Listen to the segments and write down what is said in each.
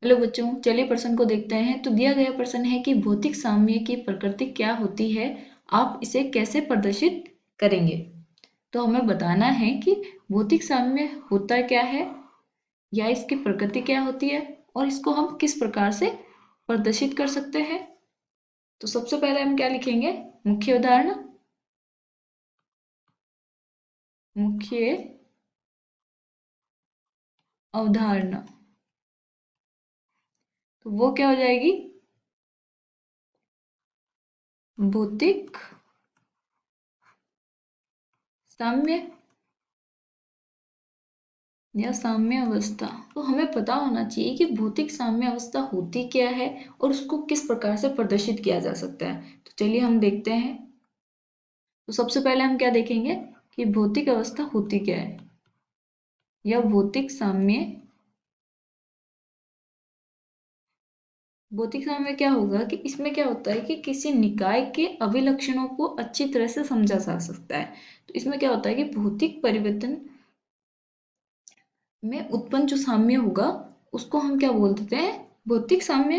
Hello बच्चों, चलिए प्रश्न को देखते हैं। तो दिया गया प्रश्न है कि भौतिक साम्य की प्रकृति क्या होती है, आप इसे कैसे प्रदर्शित करेंगे। तो हमें बताना है कि भौतिक साम्य होता क्या है या इसकी प्रकृति क्या होती है और इसको हम किस प्रकार से प्रदर्शित कर सकते हैं। तो सबसे पहले हम क्या लिखेंगे, मुख्य उदाहरण, मुख्य अवधारणा। तो वो क्या हो जाएगी, भौतिक साम्य या साम्य अवस्था। तो हमें पता होना चाहिए कि भौतिक साम्य अवस्था होती क्या है और उसको किस प्रकार से प्रदर्शित किया जा सकता है। तो चलिए हम देखते हैं। तो सबसे पहले हम क्या देखेंगे कि भौतिक अवस्था होती क्या है या भौतिक साम्य। भौतिक साम्य क्या होगा कि इसमें क्या होता है कि किसी निकाय के अभिलक्षणों को अच्छी तरह से समझा जा सकता है। तो इसमें क्या होता है कि भौतिक परिवर्तन में उत्पन्न जो साम्य होगा उसको हम क्या बोल देते हैं, भौतिक साम्य।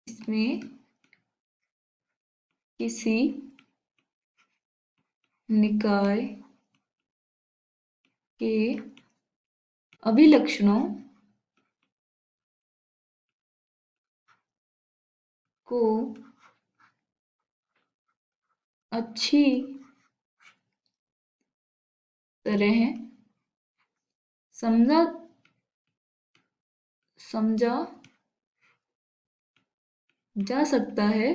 इसमें किसी निकाय के अभिलक्षणों को अच्छी तरह समझा समझा जा सकता है।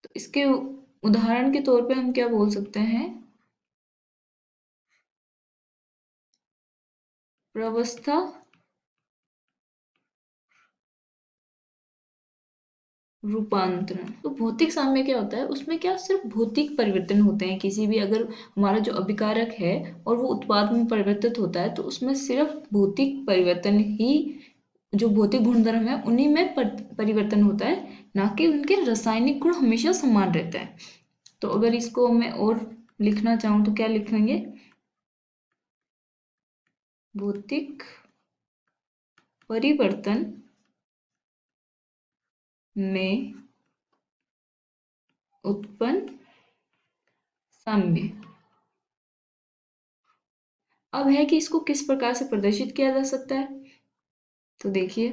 तो इसके उदाहरण के तौर पे हम क्या बोल सकते हैं, प्रवस्था रूपांतरण। तो भौतिक साम्य क्या होता है, उसमें क्या सिर्फ भौतिक परिवर्तन होते हैं। किसी भी अगर हमारा जो अभिकारक है और वो उत्पाद में परिवर्तित होता है तो उसमें सिर्फ भौतिक परिवर्तन ही, जो भौतिक गुणधर्म है उन्हीं में परिवर्तन होता है, ना कि उनके रासायनिक गुण हमेशा समान रहता है। तो अगर इसको मैं और लिखना चाहूँ तो क्या लिखेंगे, भौतिक परिवर्तन में उत्पन्न साम्य। अब है कि इसको किस प्रकार से प्रदर्शित किया जा सकता है। तो देखिए,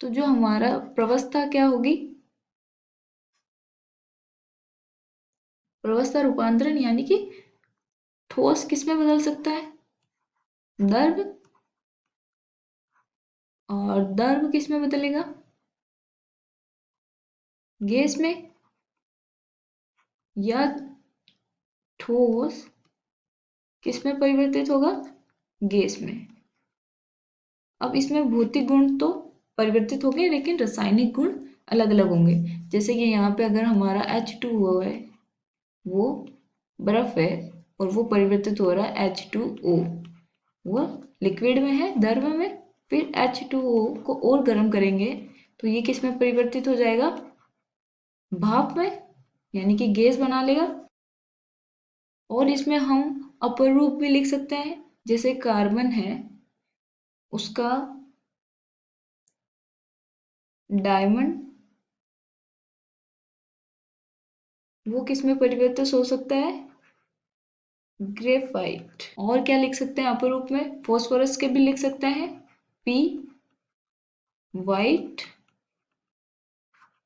तो जो हमारा प्रवस्था क्या होगी, प्रवस्था रूपांतरण यानी कि ठोस किस में बदल सकता है, द्रव। और द्रव किस में बदलेगा, गैस में। या ठोस किस में परिवर्तित होगा, गैस में। अब इसमें भौतिक गुण तो परिवर्तित हो गए लेकिन रासायनिक गुण अलग अलग होंगे। जैसे कि यहाँ पे अगर हमारा H2O है, वो बर्फ है और वो परिवर्तित हो रहा है H2O, वो लिक्विड में है, द्रव में। फिर H2O को और गर्म करेंगे तो ये किस में परिवर्तित हो जाएगा, भाप में, यानी कि गैस बना लेगा। और इसमें हम अपर रूप भी लिख सकते हैं, जैसे कार्बन है उसका डायमंड, वो किस में परिवर्तित हो सकता है, ग्रेफाइट। और क्या लिख सकते हैं अपर रूप में, फॉस्फोरस के भी लिख सकते हैं, पी वाइट,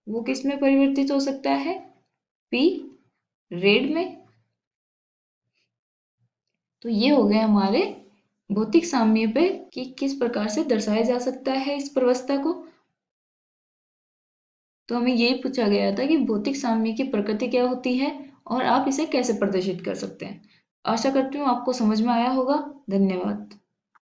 वो किस में परिवर्तित हो सकता है, पी रेड में। तो ये हो गए हमारे भौतिक साम्य पे कि किस प्रकार से दर्शाया जा सकता है इस प्रवस्था को। तो हमें यही पूछा गया था कि भौतिक साम्य की प्रकृति क्या होती है और आप इसे कैसे प्रदर्शित कर सकते हैं। आशा करती हूँ आपको समझ में आया होगा। धन्यवाद।